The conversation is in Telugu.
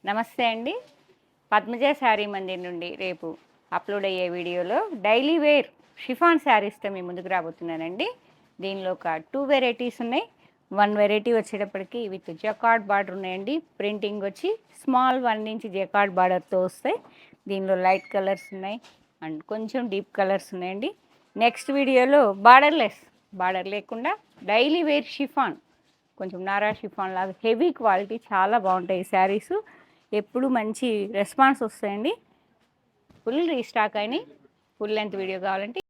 నమస్తే అండి. పద్మజ శారీ మందిర్ నుండి రేపు అప్లోడ్ అయ్యే వీడియోలో డైలీ వేర్ షిఫాన్ శారీస్తో మీ ముందుకు రాబోతున్నానండి. దీనిలో ఒక 2 వెరైటీస్ ఉన్నాయి. 1 వెరైటీ వచ్చేటప్పటికి విత్ జకార్డ్ బార్డర్ ఉన్నాయండి. ప్రింటింగ్ వచ్చి స్మాల్ 1 ఇంచ్ జకార్డ్ బార్డర్తో వస్తాయి. దీనిలో లైట్ కలర్స్ ఉన్నాయి అండ్ కొంచెం డీప్ కలర్స్ ఉన్నాయండి. నెక్స్ట్ వీడియోలో బార్డర్ లేకుండా డైలీ వేర్ షిఫాన్, కొంచెం నారా షిఫాన్ లాగా హెవీ క్వాలిటీ, చాలా బాగుంటాయి ఈ శారీస్. ఎప్పుడు మంచి రెస్పాన్స్ వస్తాయండి. ఫుల్ రీస్టాక్ అయినాయి. ఫుల్ లెంత్ వీడియో కావాలంటే